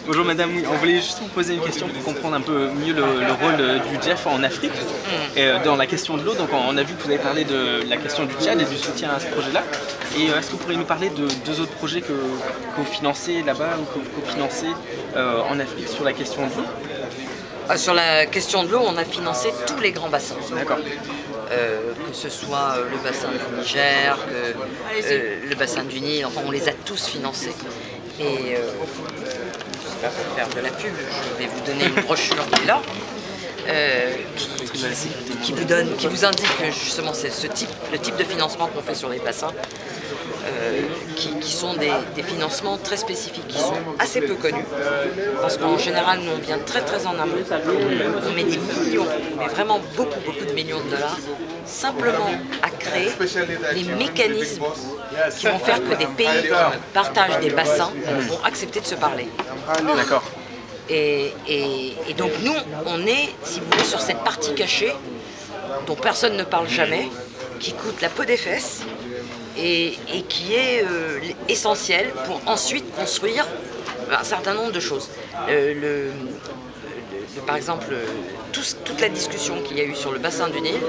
Bonjour madame, oui, on voulait juste vous poser une question pour comprendre un peu mieux le rôle du GEF en Afrique et dans la question de l'eau. Donc on a vu que vous avez parlé de la question du Tchad et du soutien à ce projet-là. Et est-ce que vous pourriez nous parler de deux autres projets que vous financez là-bas ou que vous cofinancez en Afrique sur la question de l'eau? Sur la question de l'eau, on a financé tous les grands bassins. D'accord. Que ce soit le bassin du Niger, le bassin du Nil, enfin on les a tous financés. Et pas pour faire de la pub, je vais vous donner une brochure qui est là, qui vous indique justement c'est le type de financement qu'on fait sur les bassins, qui sont des financements très spécifiques, qui sont assez peu connus, parce qu'en général nous on vient très en amont, on met des millions, mais vraiment beaucoup de millions de dollars, simplement à créer les mécanismes qui vont faire que des pays qui partagent des bassins vont accepter de se parler. D'accord. Et donc nous, on est, si vous voulez, sur cette partie cachée dont personne ne parle jamais, qui coûte la peau des fesses et qui est essentielle pour ensuite construire un certain nombre de choses. Par exemple, toute la discussion qu'il y a eu sur le bassin du Nil,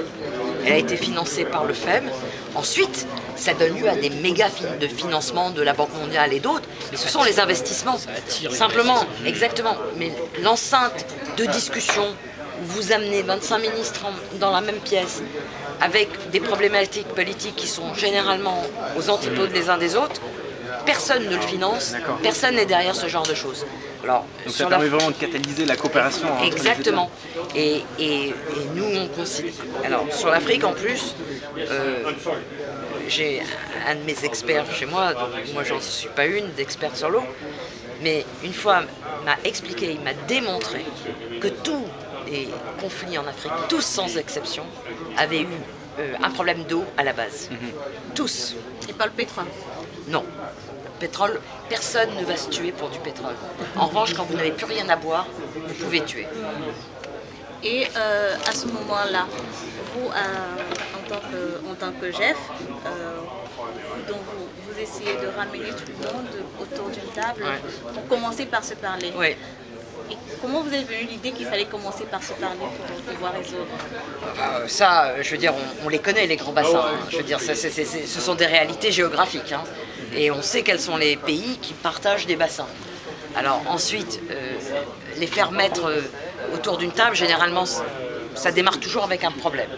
elle a été financée par le FEM. Ensuite, ça donne lieu à des méga de financement de la Banque mondiale et d'autres, mais ce sont les investissements. Simplement, exactement. Mais l'enceinte de discussion où vous amenez 25 ministres dans la même pièce, avec des problématiques politiques qui sont généralement aux antipodes les uns des autres, personne ne le finance, personne n'est derrière ce genre de choses. Alors, donc ça permet vraiment de catalyser la coopération. Exactement. Et nous, on considère... Alors, sur l'Afrique, en plus, j'ai un de mes experts chez moi, donc moi j'en suis pas une d'expert sur l'eau, mais une fois m'a expliqué, il m'a démontré que tous les conflits en Afrique, tous sans exception, avaient eu un problème d'eau à la base. Tous. Et pas le pétrole? Non. Pétrole, personne ne va se tuer pour du pétrole. En revanche, quand vous n'avez plus rien à boire, vous pouvez tuer. Et à ce moment-là, vous, en tant que GEF, vous essayez de ramener tout le monde autour d'une table pour commencer par se parler. Oui. Et comment vous est venue l'idée qu'il fallait commencer par se parler pour pouvoir résoudre? Ça, je veux dire, on les connaît, les grands bassins. Je veux dire, ce sont des réalités géographiques. Et on sait quels sont les pays qui partagent des bassins. Alors ensuite, les faire mettre autour d'une table, généralement, ça démarre toujours avec un problème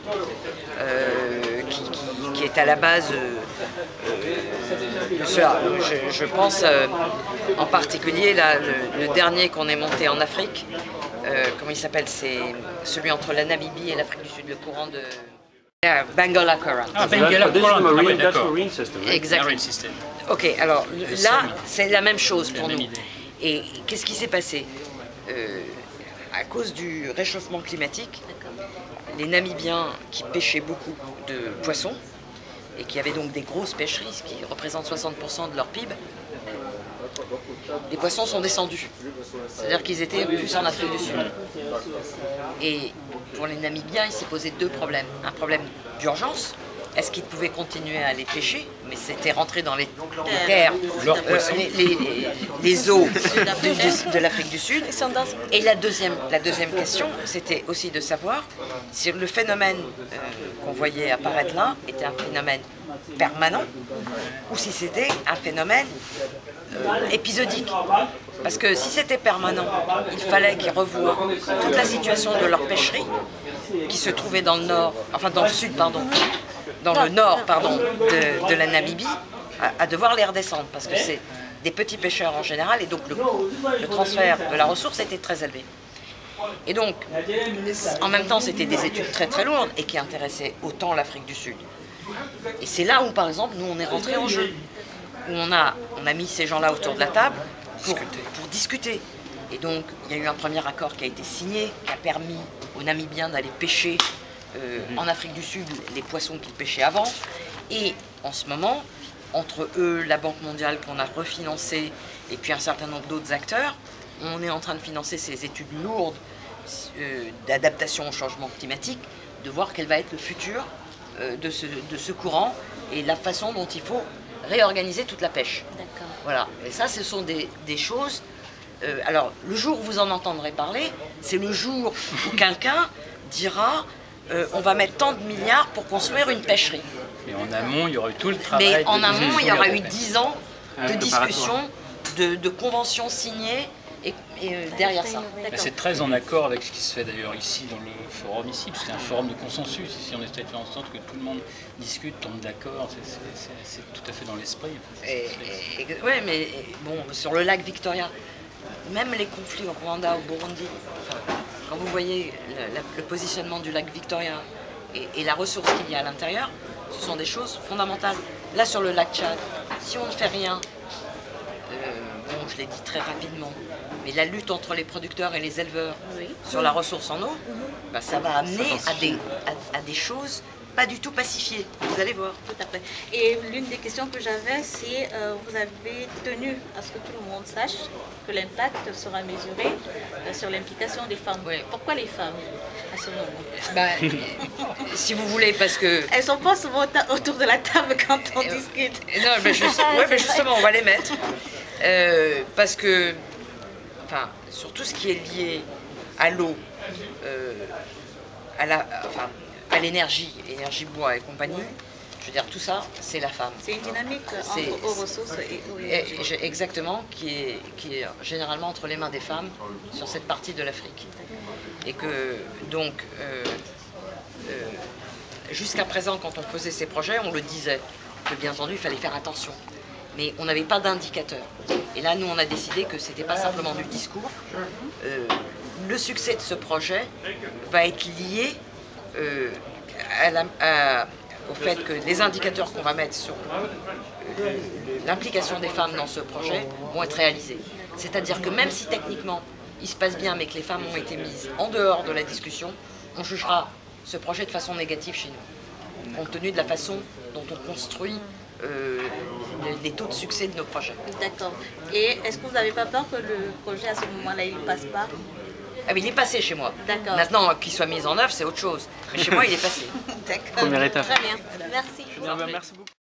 qui est à la base de cela. Je pense en particulier, là, le dernier qu'on ait monté en Afrique, comment il s'appelle? C'est celui entre la Namibie et l'Afrique du Sud, le courant de... Benguela Current. Ah, Benguela Current, exactement. Ok, alors là, c'est la même chose pour nous. Et qu'est-ce qui s'est passé? À cause du réchauffement climatique, les Namibiens qui pêchaient beaucoup de poissons et qui avaient donc des grosses pêcheries, ce qui représente 60% de leur PIB, les poissons sont descendus. C'est-à-dire qu'ils étaient plus en Afrique du Sud. Et pour les Namibiens, il s'est posé deux problèmes. Un problème d'urgence. Est-ce qu'ils pouvaient continuer à les pêcher? Mais c'était rentré dans les terres, les eaux de l'Afrique du Sud. Et la deuxième question, c'était aussi de savoir si le phénomène qu'on voyait apparaître là était un phénomène permanent ou si c'était un phénomène épisodique. Parce que si c'était permanent, il fallait qu'ils revoient toute la situation de leur pêcherie qui se trouvait dans le nord, enfin dans le sud, pardon, dans le nord, pardon, de la Namibie, à devoir les redescendre, parce que c'est des petits pêcheurs en général, et donc le transfert de la ressource était très élevé. Et donc, en même temps, c'était des études très lourdes, et qui intéressaient autant l'Afrique du Sud. Et c'est là où, par exemple, nous, on est rentré en jeu, où on a mis ces gens-là autour de la table pour discuter. Et donc, il y a eu un premier accord qui a été signé, qui a permis aux Namibiens d'aller pêcher en Afrique du Sud les poissons qu'ils pêchaient avant. Et en ce moment, entre eux, la Banque mondiale qu'on a refinancée, et puis un certain nombre d'autres acteurs, on est en train de financer ces études lourdes d'adaptation au changement climatique, de voir quel va être le futur de ce courant et la façon dont il faut réorganiser toute la pêche. D'accord. Voilà. Et ça, ce sont des choses alors, le jour où vous en entendrez parler, c'est le jour où quelqu'un dira on va mettre tant de milliards pour construire une pêcherie. Mais en amont, il y aurait eu tout le travail. Mais en amont, il y aura eu de 10 ans de discussions, de conventions signées et derrière ça. C'est très en accord avec ce qui se fait d'ailleurs ici dans le forum ici, parce que c'est un forum de consensus. Ici, on essaie de faire en sorte que tout le monde discute, tombe d'accord. C'est tout à fait dans l'esprit. Oui, mais bon, sur le lac Victoria, même les conflits au Rwanda, au Burundi, enfin, quand vous voyez le positionnement du lac Victoria et la ressource qu'il y a à l'intérieur, ce sont des choses fondamentales. Là, sur le lac Tchad, si on ne fait rien, bon, je l'ai dit très rapidement, mais la lutte entre les producteurs et les éleveurs sur la ressource en eau, bah, ça va amener à des choses pas du tout pacifiées. Vous allez voir. Tout à fait. Et l'une des questions que j'avais, c'est vous avez tenu à ce que tout le monde sache que l'impact sera mesuré sur l'implication des femmes. Oui. Pourquoi les femmes à ce moment? Bah, si vous voulez, parce que... Elles sont pas souvent autour de la table quand on discute. Non, mais justement, on va les mettre. Parce que, enfin, sur tout ce qui est lié à l'eau, à l'énergie, énergie bois et compagnie, je veux dire, tout ça, c'est la femme. C'est une dynamique entre aux ressources et aux énergies. Exactement, qui est généralement entre les mains des femmes sur cette partie de l'Afrique. Et que, donc, jusqu'à présent, quand on faisait ces projets, on le disait, que bien entendu, il fallait faire attention. Mais on n'avait pas d'indicateur. Et là, nous, on a décidé que ce n'était pas simplement du discours. Le succès de ce projet va être lié au fait que les indicateurs qu'on va mettre sur l'implication des femmes dans ce projet vont être réalisés. C'est-à-dire que même si techniquement il se passe bien mais que les femmes ont été mises en dehors de la discussion, on jugera ce projet de façon négative chez nous, compte tenu de la façon dont on construit les taux de succès de nos projets. D'accord. Et est-ce que vous n'avez pas peur que le projet à ce moment-là il ne passe pas? Ah mais il est passé chez moi. D'accord. Maintenant qu'il soit mis en œuvre, c'est autre chose. Mais chez moi, il est passé. D'accord. Première étape. Très bien. Merci. Merci beaucoup.